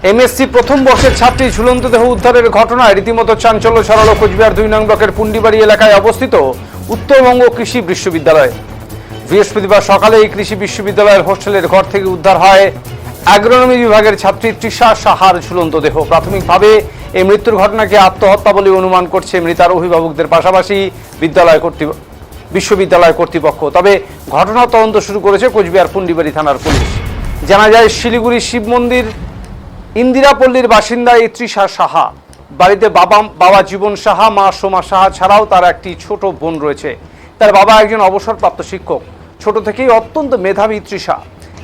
MSc প্রথম বর্ষের ছাত্রী ঝুলন্ত দেহ উদ্ধারের ঘটনায় রীতিমতো চাঞ্চল্য ছড়ালো কোচবিহার 2 নং ব্লকের পুন্ডিবাড়ি এলাকায় অবস্থিত উত্তরবঙ্গ কৃষি বিশ্ববিদ্যালয়। বৃহস্পতিবার সকালে এই কৃষি বিশ্ববিদ্যালয়ের হোস্টেলের ঘর থেকে উদ্ধার হয় অ্যাগ্রোনমি বিভাগের ছাত্রী তৃষা সাহার ঝুলন্ত দেহ। প্রাথমিকভাবে এই মৃত্যুর ঘটনাকে আত্মহত্যা বলে অনুমান করছে মৃতার অভিভাবকদের পাশাপাশি বিশ্ববিদ্যালয় কর্তৃপক্ষ। তবে ঘটনা তদন্ত শুরু করেছে কোচবিহার পুন্ডিবাড়ি থানার পুলিশ। জানা যায় শিলিগুড়ি শিব মন্দির ইন্দিরাপল্লীর বাসিন্দা এই তৃষা সাহা। বাড়িতে বাবা জীবন সাহা, মা সোমা সাহা ছাড়াও তার একটি ছোট বোন রয়েছে। তার বাবা একজন অবসরপ্রাপ্ত শিক্ষক। ছোট থেকেই অত্যন্ত মেধাবী তৃষা।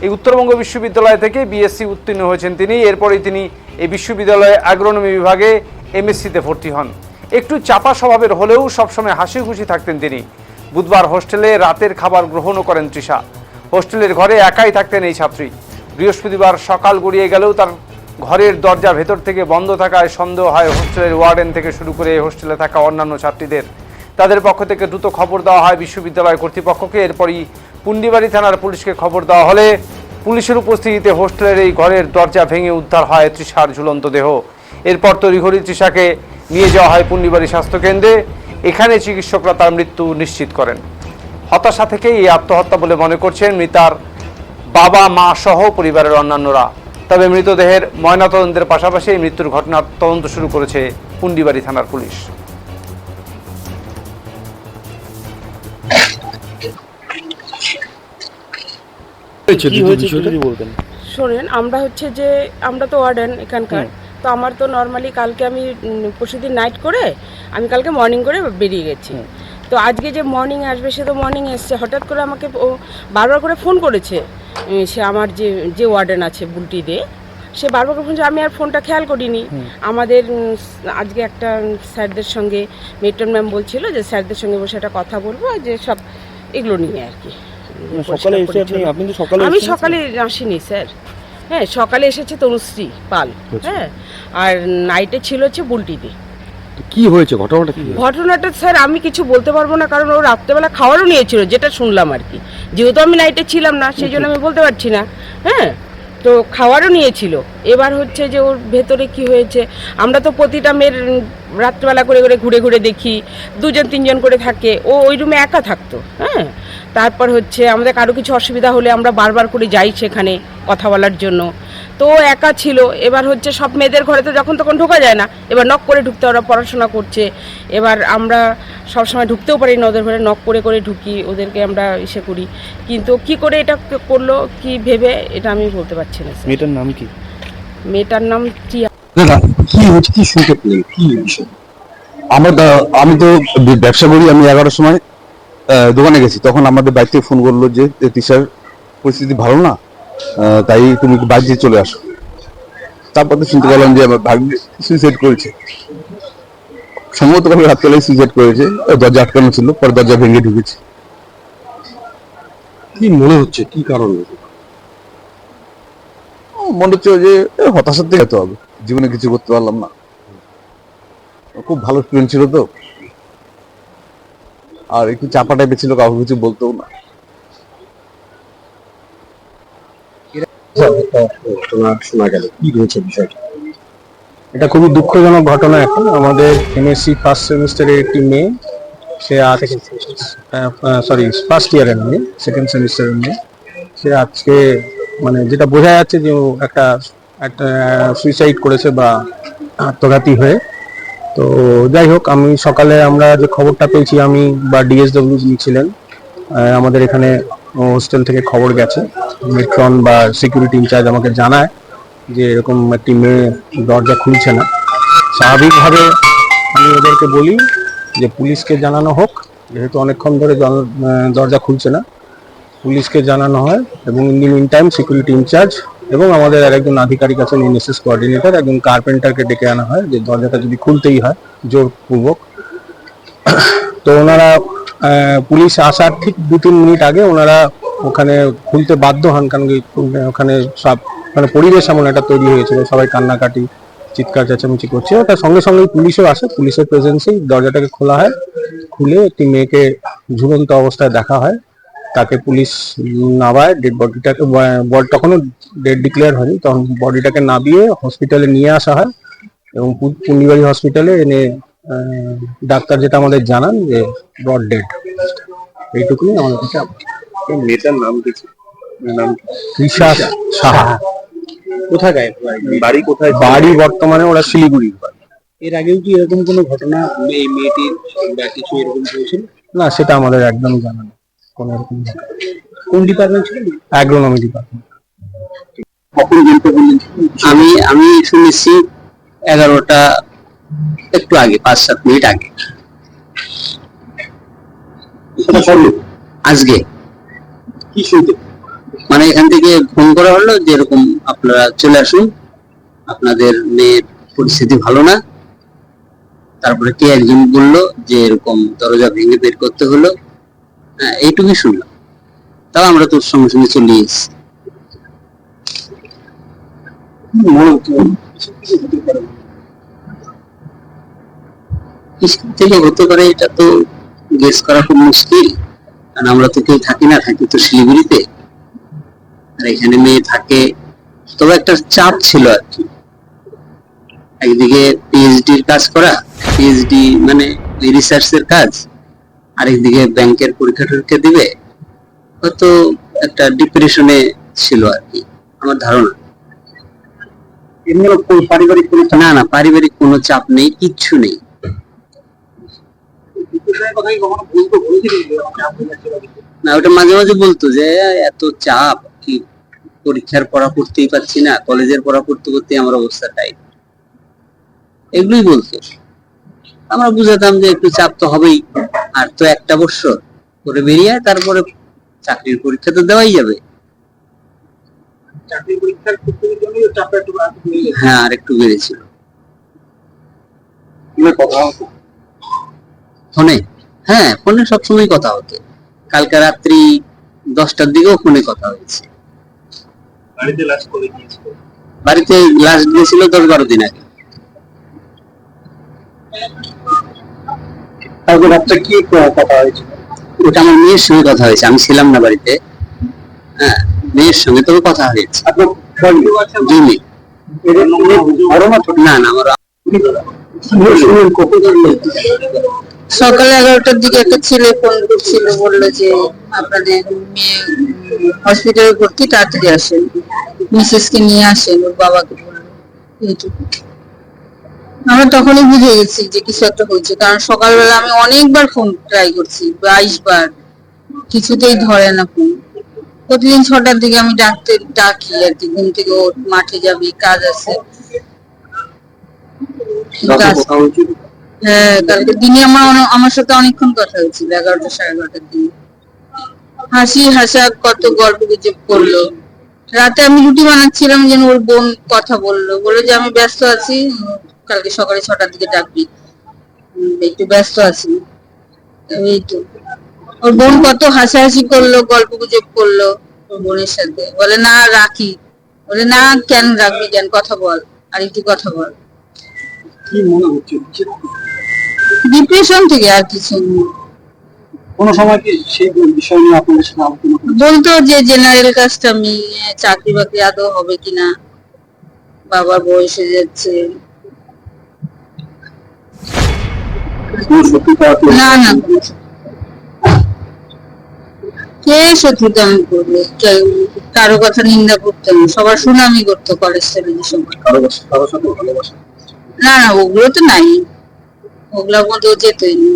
এই উত্তরবঙ্গ বিশ্ববিদ্যালয় থেকে বিএসসি উত্তীর্ণ হয়েছেন তিনি। এরপরেই তিনি এই বিশ্ববিদ্যালয়ে অ্যাগ্রোনমি বিভাগে এমএসসিতে ভর্তি হন। একটু চাপা স্বভাবের হলেও সবসময় হাসি খুশি থাকতেন তিনি। বুধবার হোস্টেলে রাতের খাবার গ্রহণও করেন তৃষা। হোস্টেলের ঘরে একাই থাকতেন এই ছাত্রী। বৃহস্পতিবার সকাল গড়িয়ে গেলেও তার ঘরের দরজা ভেতর থেকে বন্ধ থাকায় সন্দেহ হয় হোস্টেলের ওয়ার্ডেন থেকে শুরু করে হোস্টেলে থাকা অন্যান্য ছাত্রীদের। তাদের পক্ষ থেকে দ্রুত খবর দেওয়া হয় বিশ্ববিদ্যালয় কর্তৃপক্ষকে। এরপরই পুন্ডিবাড়ি থানার পুলিশকে খবর দেওয়া হলে পুলিশের উপস্থিতিতে হোস্টেলের এই ঘরের দরজা ভেঙে উদ্ধার হয় তৃষার ঝুলন্ত দেহ। এরপর তড়িঘড়ি তৃষাকে নিয়ে যাওয়া হয় পুন্ডিবাড়ি স্বাস্থ্যকেন্দ্রে। এখানে চিকিৎসকরা তার মৃত্যু নিশ্চিত করেন। হতাশা থেকেই এই আত্মহত্যা বলে মনে করছেন মৃতার বাবা, মা সহ পরিবারের অন্যান্যরা। তবে মৃতদেহের ময়নাতদন্তের পাশাপাশি এই মৃত্যুর ঘটনার তদন্ত শুরু করেছে পুন্ডিবাড়ি থানার পুলিশ। শোনেন, আমরা তো ওয়ার্ডেন এখানকার। তো আমার তো নর্মালি কালকে আমি পরশুদিন নাইট করে আমি কালকে মর্নিং করে বেরিয়ে গেছি। তো আজকে যে মর্নিং আসবে সে তো মর্নিং এসছে। হঠাৎ করে আমাকে ও বারবার করে ফোন করেছে। সে আমার যে ওয়ার্ডেন আছে বুলটি দে, সে বারবার করে ফোন, আমি আর ফোনটা খেয়াল করিনি। আমাদের আজকে একটা স্যারদের সঙ্গে মেট্রন ম্যাম বলছিল যে স্যারদের সঙ্গে বসে একটা কথা বলবো, যে সব এগুলো নিয়ে আর কি। আমি সকালে আসিনি স্যার। হ্যাঁ, সকালে এসেছে তনুশ্রী পাল। হ্যাঁ, আর নাইটে ছিল হচ্ছে বুলটিতে। কি হয়েছে ঘটনাটা স্যার আমি কিছু বলতে পারবো না, কারণ ও রাত্রেবেলা খাওয়ারও নিয়েছিল, যেটা শুনলাম আর কি। যেহেতু আমি নাইটে ছিলাম না সেই জন্য আমি বলতে পারছি না। হ্যাঁ, তো খাওয়ারও নিয়েছিল। এবার হচ্ছে যে ওর ভেতরে কি হয়েছে, আমরা তো প্রতিটা মেয়ের রাত্রেবেলা করে করে ঘুরে ঘুরে দেখি, 2-3 করে থাকে। ও ওই রুমে একা থাকতো। হ্যাঁ, তারপর হচ্ছে আমাদের কারো কিছু অসুবিধা হলে আমরা বারবার করে যাই সেখানে কথা বলার জন্য। তো একা ছিল। এবার হচ্ছে সব মেয়েদের ঘরে তো যখন তখন ঢোকা যায় না, এবার নক করে ঢুকতে, ওরা পড়াশোনা করছে। এবার আমরা সবসময় ঢুকতেও পারি না ওদের ঘরে, নক করে করে ঢুকি, ওদেরকে আমরা ইসে করি। কিন্তু কি করে এটা করলো, কি ভেবে, এটা আমি বলতে পারছি না। মেয়েটার নাম কি? মেয়েটার নাম টিয়া। কি হচ্ছে, কি শুনতে পেলেন, কি বিষয়? আমি তো ব্যবসা করি। আমি 11টার সময় দোকানে গেছি, তখন আমাদের বাইক থেকে ফোন করলো যে তৃষার পরিস্থিতি ভালো না, তাই তুমি বাইক দিয়ে চলে আসো। তারপর তো শুনতে পেলাম যে আমার ভাগ্নে সুইসাইড করেছে। সম্ভবত কালকে রাত্রেবেলায় সুইসাইড করেছে। দরজা আটকানো ছিল, পরে দরজা ভেঙে ঢুকেছে। কি মনে হচ্ছে, কি কারণে? মনে হচ্ছে যে হতাশার থেকে যেতে হবে, জীবনে কিছু করতে পারলাম না। খুব ভালো স্টুডেন্ট ছিল তো, আর একটু চাপা টাইপের ছিল, কাউকে কিছু বলতেও না। ঘটনা শোনা গেল, কি রয়েছে বিষয়টা? এটা খুবই দুঃখজনক ঘটনা। এখন আমাদের এমএসসি ফার্স্ট সেমিস্টারের একটি মেয়ে, সে ফার্স্ট ইয়ারের মেয়ে, সেকেন্ড সেমিস্টারের মেয়ে। সে আজকে মানে যেটা বোঝা যাচ্ছে যে ও একটা সুইসাইড করেছে বা আত্মঘাতী হয়ে। তো যাই হোক, আমি সকালে আমরা যে খবরটা পেয়েছি, আমি বা ডিএসডব্লিউ যিনি ছিলেন আমাদের এখানে হোস্টেল থেকে খবর গেছে, মেট্রন বা সিকিউরিটি ইনচার্জ আমাকে জানায় যে এরকম একটি মেয়ে দরজা খুলছে না। স্বাভাবিকভাবে আমি ওদেরকে বলি যে পুলিশকে জানানো হোক, যেহেতু অনেকক্ষণ ধরে দরজা খুলছে না, পুলিশকে জানানো হয়। এবং in the meantime security incharge এবং আমাদের আরেকজন আধিকারিক আছেন, এনএসএস কোঅর্ডিনেটর, একজন কার্পেন্টারকে ডেকে আনা হয় যে দরজাটা যদি খুলতেই হয় জোরপূর্বক। তো ওনারা পুলিশ আসার ঠিক 2-3 মিনিট আগে ওনারা ওখানে খুলতে বাধ্য হন, কারণ ওখানে সব মানে পরিবেশ এমন একটা তৈরি হয়েছিল, সবাই কান্নাকাটি, চিৎকার চেঁচামেচি করছে। ওটা সঙ্গে সঙ্গেই পুলিশও আসে, পুলিশের প্রেজেন্সেই দরজাটাকে খোলা হয়। খুলে একটি মেয়েকে ঝুলন্ত অবস্থায় দেখা হয়। তাকে পুলিশ নামায়, ডেড বডিটাকে তখনও ডেট ডিক্লেয়ার হয়নি তখন বডিটাকে নামিয়ে হসপিটালে নিয়ে আসা হয় এবং পুন্ডিবাড়ি হসপিটালে এনে ডাক্তার যেটা আমাদের জানান যে ব্রড ডেড। এইটুকুনি আমাদের কাছে মেয়েটার নাম কিছু নাম কি? তৃষা সাহা। কোথায় বাড়ি কোথায়? বাড়ি বর্তমানে ওরা শিলিগুড়ি। এর আগেও কি এরকম কোনো ঘটনা এই মেয়েটির বা কিছু এরকম হয়েছিল? না, সেটা আমাদের একদমই জানা নেই কোনো এরকম ঘটনা। কোন ডিপার্টমেন্ট ছিল? Agronomy department. কখন জানতে বললেন? আমি শুনেছি 11টা একটু আগে, 5-7 মিনিট আগে। আজকে কি শুনতে? মানে এখান থেকে ফোন করা হলো যে এরকম আপনারা চলে আসুন, আপনাদের মেয়ের পরিস্থিতি ভালো না। তারপরে কে একজন বললো যে এরকম দরজা ভেঙে বের করতে হলো। হ্যাঁ, এইটুকুই শুনলাম। তাও আমরা তোর সঙ্গে সঙ্গে চলে এসেছি। কিসের থেকে হতে পারে এটা তো গেস করা খুব মুশকিল, কারণ আমরা তো কেউ থাকি না, থাকি তো শিলিগুড়িতে, আর এখানে মেয়ে থাকে। তবে একটা চাপ ছিল আর কি, একদিকে পিএইচডির কাজ করা, পিএইচডি মানে রিসার্চের কাজ, আরেকদিকে ব্যাংকের পরীক্ষা টরীক্ষা দিবে, হয়তো একটা ডিপ্রেশনে ছিল আর কি আমার ধারণা। পারিবারিক না না, পারিবারিক কোনো চাপ নেই, কিচ্ছু নেই। না, ওটা মাঝে মাঝে বলতো যে এত চাপ, কি পরীক্ষার পড়া করতেই পারছি না, কলেজের পড়া করতে করতে আমার অবস্থা টাইট, এগুলোই বলতো। আমরা বুঝাতাম যে একটু চাপ তো হবেই, আর তো 1টা বছর করে বেরিয়ে তারপরে চাকরির পরীক্ষা তো দেওয়াই যাবে। চাকরি পরীক্ষার চাপটা একটু হ্যাঁ, আর একটু বেড়েছিল। কথা হতো ফোনে? হ্যাঁ, ফোনে সবসময় কথা হতো। কালকে রাত্রি 10টার দিকেও ফোনে কথা হয়েছে। বাড়িতে লাস্ট করে গিয়েছিল? বাড়িতে লাস্ট গিয়েছিল 10-12 দিন আগে। কালকে রাত্রে কি কথা হয়েছিল? ওটা আমার মেয়ের সঙ্গে কথা হয়েছে, আমি ছিলাম না বাড়িতে। হ্যাঁ, মেয়ের সঙ্গে তবে কথা হয়েছে। আপনার জি মেয়ে। না না, আমার সকাল 11টার দিকে একটা ছেলে ফোন করছিল, বললো যে আপনাদের মেয়ে হসপিটালে ভর্তি, তাড়াতাড়ি আসেন, মিসেস কে নিয়ে আসেন, ওর বাবাকে বললো। এইটুকু। আমরা তখনই বুঝে গেছি যে কিছু একটা হয়েছে, কারণ সকালবেলা আমি অনেকবার ফোন ট্রাই করছি, 22 বার, কিছুতেই ধরে না ফোন। প্রতিদিন 6টার দিকে আমি ডাকি আর কি, ঘুম থেকে ওঠ, মাঠে যাবি, কাজ আছে। হ্যাঁ, কালকে দিনে আমার সাথে অনেকক্ষণ কথা হয়েছিল, 11টা 11:30টার দিকে। হাসা কত গল্প গুজব করলো। রাতে আমি রুটি বানাচ্ছিলাম, যেন ওর বোন কথা বললো যে আমি ব্যস্ত আছি, কালকে সকালে 6টার দিকে ডাকবি, একটু ব্যস্ত আছি। এই তো, ওর বোন কত হাসাহাসি করলো, গল্প গুজব করলো ওর বোনের সাথে। বলে না রাখি, বলে না কেন রাখবি, কেন, কথা বল, আর একটু কথা বল। কি মনে হচ্ছে? ডিপ্রেশন থেকে, আর কিছু না। কোনো সময় কি সেই বিষয় নিয়ে আপনাদের সাথে আলোচনা করেন? বলতো যে জেনারেল কাজটা আমি চাকরি বাকরি আদৌ হবে কিনা, বাবার বয়স হয়ে যাচ্ছে। না না, কে শত্রুতা আমি করবে, কারো কথা নিন্দা করতাম, সবার সুনামি করতো কলেজ ছেলেদের সময়। কারোর সাথে ভালোবাসা? না না, ওগুলো তো নাই, ওগুলোর মধ্যে যেতই না।